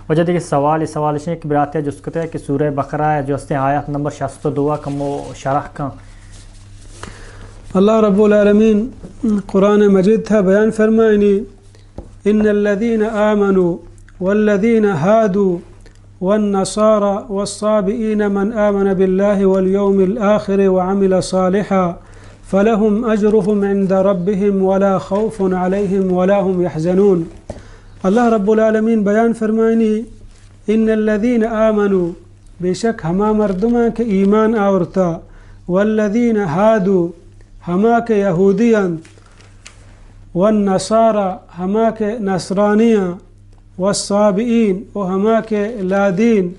वजह देखिए सवाल इस सवाल से एक बिरात है जिसको है कि सूरह बकरा है जो आयत नंबर 62 का मो शरह का अल्लाह रब्बुल आलमीन कुरान मजीद था बयान फरमाइनी इन्नल्लज़ीना आमनू वल्लज़ीना हादू वन्नसारा वस्साबिईना मन आमन बिल्लाहि वल यौमिल आखिर व अमिल सालिहा फलहुम अजरुहुम इंद रब्बिहिम वला खौफुन अलैहिम वला हुम यहज़नून। अल्लाह रब्बुल आलमीन बयान फरमाइनी इन्नल्लज़ीना आमनू बेशक हमा मर्दमा के ईमान आवरता वल्लज़ीना हादू हमा के यहूदियन वन्नसारा हमा के नसरानियाँ वस्साबिईन व हमा के लादीन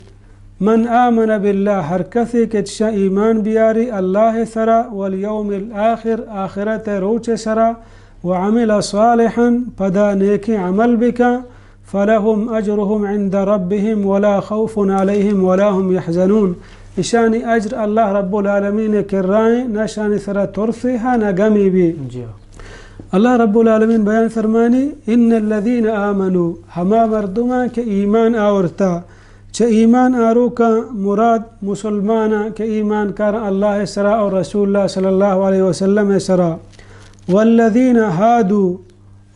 मन आमन बिल्लाह हर कसी के चा ईमान बियारी अल्लाह सरा वल यौमिल आखिर आखिरत रोच सरा व अमिल सालिहन पदा नेकी अमल बिका फलहुम अजरुहुम इंद रब्बिहिम वला खौफुन अलैहिम वला हुम यहज़नून। ईशानी अज्र अल्लाह रब्बुल आलमीन किर्राएं न शानी सरा तुरसिहा न गमी भी। अल्लाह रब्बुल आलमीन बयान फरमानी इन्नल्लज़ीना आमनू हमा मर्दुमा के ईमान आवरता च ईमान आरो का मुराद मुसलमाना के ईमान कर अल्लाह सरा और रसूलुल्लाह सल्लल्लाहु अलैहि वसल्लम सरा वल्लज़ीना हादू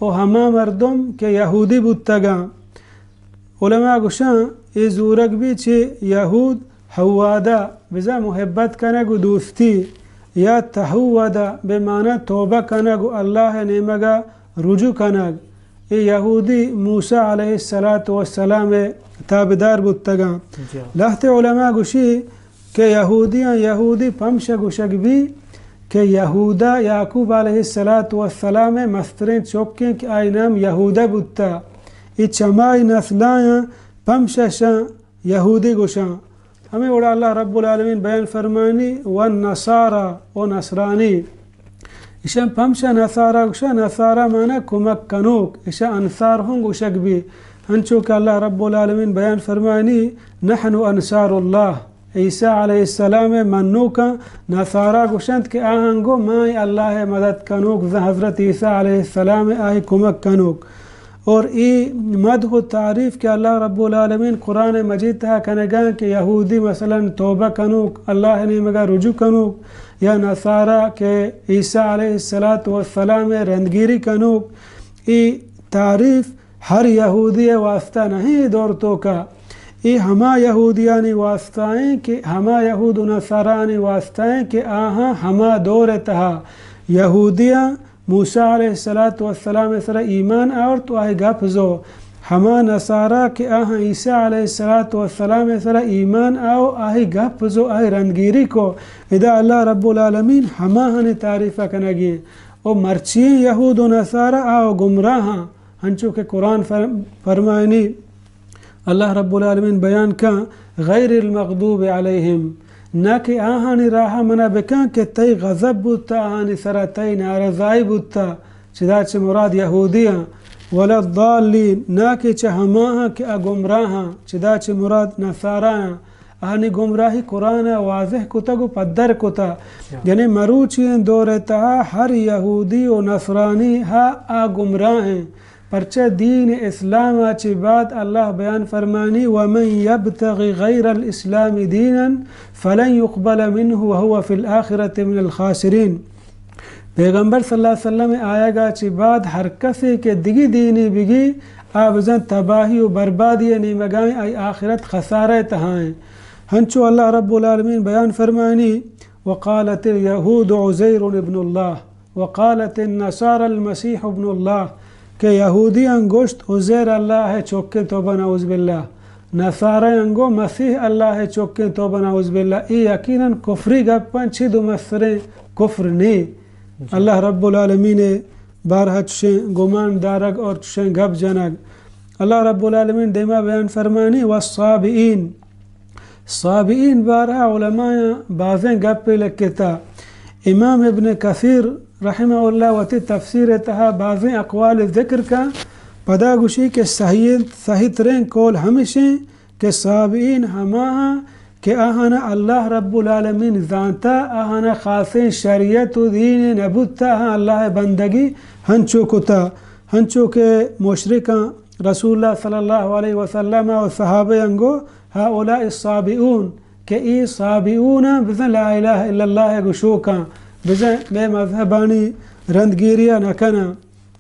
ओ हमा मर्दुम के यहूदी बुत्तगा उलमा गुशा ए ज़ूरक भी छे यहूद हवादा बिजा मुहब्बत कनगु दोस्ती या तहवादा बेमाना तौबा कनगु अल्लाह ने मगा रुजू कनग ये यहूदी मूसा अलैहिस्सलातु वस्सलाम ताबेदार बुत्तगा लहते उलमा गुशी के यहूदियाँ यहूदी पमश गुशक भी के यहूदा याकूब अलैहिस्सलातु वस्सलाम मस्तरें चौके के आई नाम यहूदा बुत्ता ये चमाई नस्लायाँ पमशा यहूदी गुशा हमें उड़ा अल्लाह रब्बुल आलमीन बयान फरमानी वन नसारा व नसरानी इशा पमशा नसारा गुशा नसारा माना कुमक कनूक इशा अंसार हों गुशक भी हंचो के अल्लाह रब्बुल आलमीन बयान फरमानी नहनु अंसारुल्लाह ईसा अलैहिस्सलाम मन्नू का नसारा गुशंत के आहंगो माई अल्लाह मदद कनूक हज़रत ईसा अलैहिस्सलाम आए कुमक कनूक और ई मदह तारीफ़ के अल्लाह रब्बुल आलमीन कुरान मजीद था कनगा के यहूदी मसलन तौबा कनूक अल्लाह ने मगा रुजू कनूक या नसारा के ईसा अलैहिस्सलातु वस्सलाम रंदगिरी कनूक ई तारीफ़ हर यहूदी वास्ता नहीं दौरतों का ये हमा यहूदियानी वास्ताएँ कि हमा यहूद नसारानी वास्ताएँ कि आहाँ हमा दौर तहा यहूदियाँ मूसा अलैहिस्सलातु वस्सलाम सरा ईमान और तो आए गफजो हमा नसारा के आहाँ ईसा अलैहिस्सलातु वस्सलाम सरा ईमान आओ आए गफजो आए रंगीरी को इदा अल्लाह रब्बुल आलमीन हमा हने तारीफ़ा कनगी ओ मर्ची यहूद नसारा आओ गुमराह हंचो के कुरान फरमायनी अल्लाह रब्बुल आलमीन बयान का गैरिल मग़दूब अलैहिम न कि आहानी राह मना बेका के तई गज़ब बुत्ता आहानी सरा तई नारज़ाई बुत्ता चिदा चे मुराद यहूदियाँ वला दालीन न कि चहमा के गुमराह चिदा चे मुराद नसारा आहानी गुमराही कुरान वाज़ह कुता गो पद्दर कुता यानी मरूची दौरता हर यहूदी व नसरानी हा आ गुमराह हैं परचा दीन इस्लाम आची बात अल्लाह बयान फरमानी वमन यब्तगी गैरल इस्लामी दीनन फलन युक़बल मिन्हु वहुव फिल आखिरति मिनल खासिरीन। पैगम्बर सल्लल्लाहु अलैहि वसल्लम आएगा ची बात हर कसे के दिगी दीनी बिगी आबजन तबाही व बर्बादी नी मगाएं आई आखिरत खसारे तहाएं हंचो अल्लाह रब्बुल आलमीन बयान फरमानी वक़ालतिल यहूद उज़ैर इब्नुल्लाह वक़ालतिन नसारा अल मसीह इब्नुल्लाह के यहूदी अंगोश्त उज़ैर अल्लाह है चौके तौबा नऊज़ बिल्लाह नसारा अंगो मसीह अल्लाह है चौके तौबा नऊज़ बिल्लाह ये यकीनन कुफ्री गप्पन छिदु मसरे कुफ्र ने अल्लाह रब्बुल आलमीन बारह चुशे गुमान दारग और चुशे गप जनग अल्लाह रब्बुल आलमीन देमा बयान फरमानी वस्साबिईन साबिईन बारह उलमा बाज़ें गप पे लिखता इमाम इब्न कसीर रहमहुल्लाह वती तफसीर तहा बाज़ें अक़वाल ज़िक्र का पदा गुशी के सही तरें कौल हमेशे के साबिईन हमा के आहाना अल्लाह रब्बुल आलमीन जानता आहाना ख़ासे शरीयत व दीन नबुत्ता अल्लाह बंदगी हंचो कुता हंचो के मुशरिका रसूलुल्लाह सल्लल्लाहु अलैहि वसल्लम और सहाबे अंगो हाउला इस्साबिऊन के ई साबिऊन बिज़न ला इलाहा इल्लल्लाह गुशूका बिज़न बे मज़हबानी रंदगिरिया नकना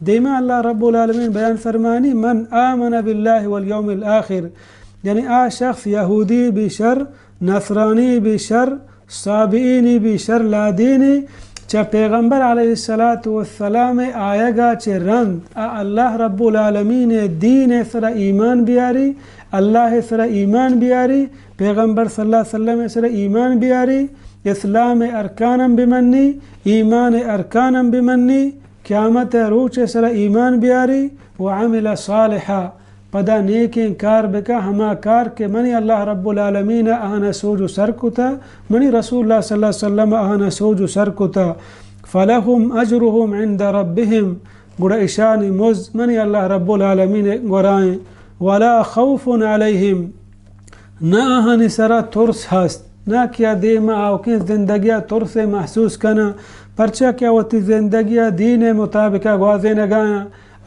देमा अल्लाह रब्बुल आलमीन बयान फरमानी मन आमन बिल्लाहि वल यौमिल आखिर यानी आ शख्स यहूदी भी शर नसरानी भी शर साबिईनी भी शर लादीनी चा पैगम्बर अलैहिस्सलातु वस्सलाम आएगा चे रंद अल्लाह रब्बुल आलमीन दीन सरा ईमान बियारी अल्लाह सरा ईमान बियारी पैगम्बर सल्लल्लाहु अलैहि वसल्लम सरा ईमान बियारी इस्लाम अरकानम बिमन्नी ईमान अरकानम बिमन्नी क़यामत रूच सरा ईमान बियारी व अमिल सालिहा पदा नेकें कार बेका हमा कार के मनी अल्लाह रब्बुल आलमीन आहना सोजु सरकुता मनी रसूलुल्लाह सल्लल्लाहु अलैहि वसल्लम आहना सोजु सरकुता फलहुम अजरुहुम इंद रब्बिहिम गुड़ा ईशानी मुज मनी अल्लाह रब्बुल आलमीन गोराएं वला खौफुन अलैहिम न आहनी सरा तुर्स हस्त ना क्या देमा आओके जिंदगिया तुर्स महसूस करना परचा क्या वती जिंदगिया दीन मुताबिका ग्वाजे न गाया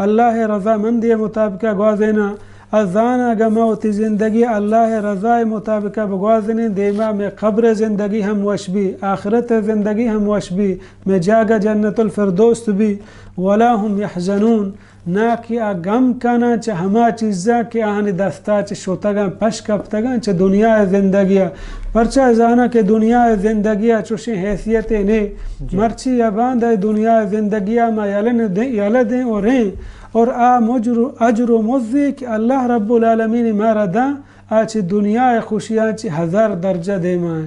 अल्लाह रज़ामंदी मुताबिक ग्वाजना अजाना गमावती ज़िंदगी अल्लाह रज़ा मुताबिक बगवाजने देमा में क़ब्र ज़िंदगी हम वशबी आखिरत ज़िंदगी हम वशबी में जागा जन्नतुल फिरदौस भी वला हम यहज़नून ना कि आ गम काना च हमा चीज़ा के आहने दस्ता च शोतगा पश कपतगा च दुनिया ज़िंदगिया परचा जाना के दुनिया ज़िंदगिया चुशे हैसियत ने मर्ची अबांद दुनिया ज़िंदगिया मा यलदें और आ मुजरु अजरु मुज़्ज़ी कि अल्लाह रब्बुल आलमीन मारा दा आज दुनिया खुशियाँ च 1000 दर्जा दे माँ।